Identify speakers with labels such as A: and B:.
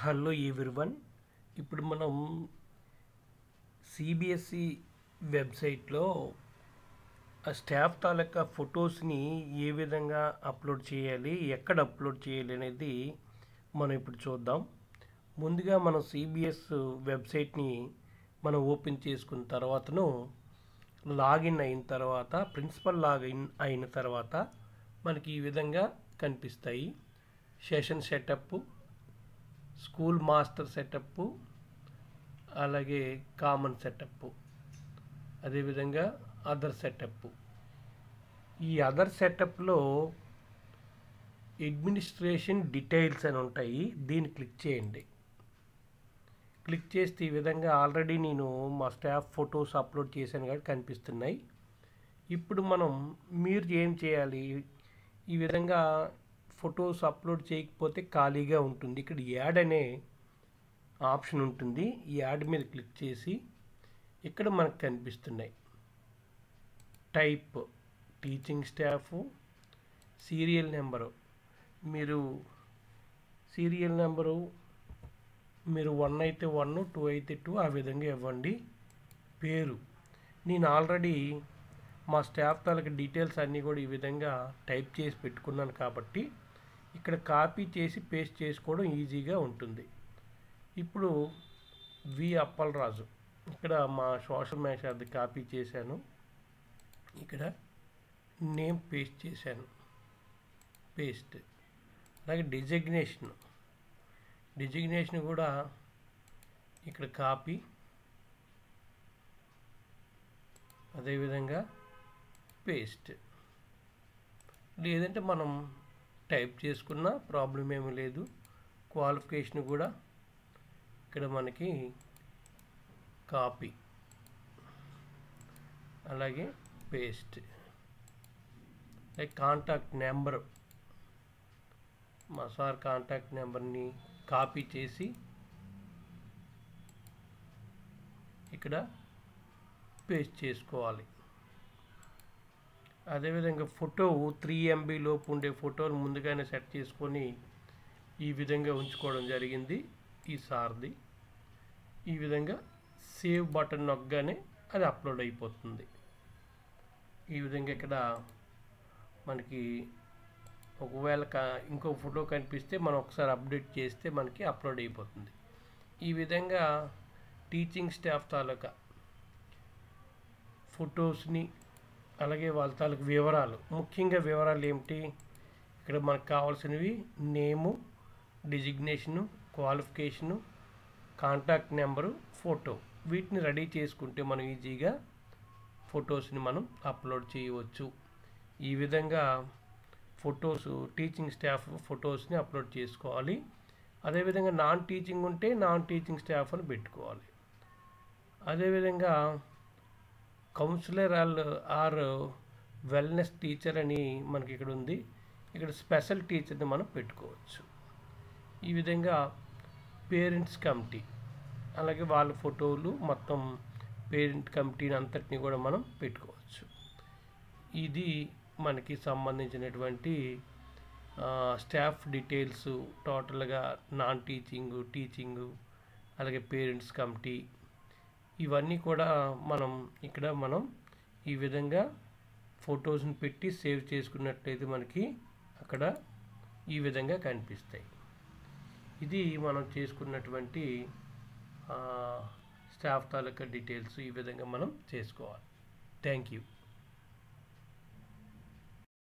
A: Hello everyone. ఇప్పుడు మనం CBSE వెబ్సైట్లో ఆ స్టాఫ్ తాలూకా ఫొటోస్ని ఏ విధంగా అప్లోడ్ చేయాలి, ఎక్కడ అప్లోడ్ చేయాలి అనేది మనం ఇప్పుడు చూద్దాం. ముందుగా మనం సిబిఎస్ వెబ్సైట్ని మనం ఓపెన్ చేసుకున్న తర్వాతను లాగిన్ అయిన తర్వాత, ప్రిన్సిపల్ లాగిన్ అయిన తర్వాత మనకి ఈ విధంగా కనిపిస్తాయి. Session setup, school master setup, అలాగే కామన్ సెటప్, అదేవిధంగా అదర్ సెటప్. ఈ అదర్ సెటప్లో అడ్మినిస్ట్రేషన్ డీటెయిల్స్ అని ఉంటాయి. దీన్ని క్లిక్ చేయండి. క్లిక్ చేస్తే ఈ విధంగా ఆల్రెడీ నేను మా స్టాఫ్ ఫొటోస్ అప్లోడ్ చేశాను కాబట్టి కనిపిస్తున్నాయి. ఇప్పుడు మీరు ఏం చేయాలి, ఈ విధంగా ఫొటోస్ అప్లోడ్ చేయకపోతే ఖాళీగా ఉంటుంది. ఇక్కడ యాడ్ అనే ఆప్షన్ ఉంటుంది. ఈ యాడ్ మీద క్లిక్ చేసి ఇక్కడ మనకు కనిపిస్తున్నాయి type, teaching staff, serial number. మీరు సీరియల్ నెంబరు మీరు 1 అయితే 1, 2 అయితే 2 ఆ విధంగా ఇవ్వండి. పేరు నేను ఆల్రెడీ మా స్టాఫ్ తాలూకు డీటెయిల్స్ అన్నీ కూడా ఈ విధంగా టైప్ చేసి పెట్టుకున్నాను కాబట్టి ఇక్కడ కాపీ చేసి పేస్ట్ చేసుకోవడం ఈజీగా ఉంటుంది. ఇప్పుడు వి అప్పలరాజు, ఇక్కడ మా సోషల్ మీడియాది కాపీ చేశాను. ఇక్కడ నేమ్ పేస్ట్ చేశాను, పేస్ట్. అలాగే డిజిగ్నేషన్ కూడా ఇక్కడ కాపీ, అదేవిధంగా పేస్ట్. లేదంటే మనం టైప్ చేసుకున్న ప్రాబ్లం ఏమీ లేదు. క్వాలిఫికేషన్ కూడా ఇక్కడ మనకి కాపీ, అలాగే పేస్ట్. లైక్ కాంటాక్ట్ నెంబర్, మా సార్ కాంటాక్ట్ నెంబర్ని కాపీ చేసి ఇక్కడ పేస్ట్ చేసుకోవాలి. అదేవిధంగా ఫోటో 3 MB లోపు ఉండే ఫోటోలు ముందుగానే సెట్ చేసుకొని ఈ విధంగా ఉంచుకోవడం జరిగింది. ఈ సార్ది ఈ విధంగా సేవ్ బటన్ నొక్కగానే అది అప్లోడ్ అయిపోతుంది. ఈ విధంగా ఇక్కడ మనకి ఒకవేళ ఇంకో ఫోటో కనిపిస్తే మనం ఒకసారి అప్డేట్ చేస్తే మనకి అప్లోడ్ అయిపోతుంది. ఈ విధంగా టీచింగ్ స్టాఫ్ తాలూకా ఫొటోస్ని, అలాగే వాళ్ళ తాలూకు వివరాలు, ముఖ్యంగా వివరాలు ఏమిటి, ఇక్కడ మనకు కావాల్సినవి name, designation, qualification, contact number, photo. వీటిని రెడీ చేసుకుంటే మనం ఈజీగా ఫొటోస్ని మనం అప్లోడ్ చేయవచ్చు. ఈ విధంగా ఫొటోస్, టీచింగ్ స్టాఫ్ ఫొటోస్ని అప్లోడ్ చేసుకోవాలి. అదేవిధంగా నాన్ టీచింగ్ ఉంటే నాన్ టీచింగ్ స్టాఫ్ అని పెట్టుకోవాలి. అదేవిధంగా కౌన్సిలర్ ఆర్ వెల్నెస్ టీచర్ అని మనకి ఇక్కడ ఉంది. ఇక్కడ స్పెషల్ టీచర్ని మనం పెట్టుకోవచ్చు. ఈ విధంగా పేరెంట్స్ కమిటీ, అలాగే వాళ్ళ ఫోటోలు, మొత్తం పేరెంట్ కమిటీని అంతటిని కూడా మనం పెట్టుకోవచ్చు. ఇది మనకి సంబంధించినటువంటి స్టాఫ్ డీటెయిల్స్. టోటల్గా నాన్ టీచింగు, టీచింగు, అలాగే పేరెంట్స్ కమిటీ, ఇవన్నీ కూడా ఇక్కడ మనం ఈ విధంగా ఫొటోస్ని పెట్టి సేవ్ చేసుకున్నట్లయితే మనకి అక్కడ ఈ విధంగా కనిపిస్తాయి. ఇది మనం చేసుకున్నటువంటి స్టాఫ్ తాలూకా డీటెయిల్స్. ఈ విధంగా మనం చేసుకోవాలి. Thank you.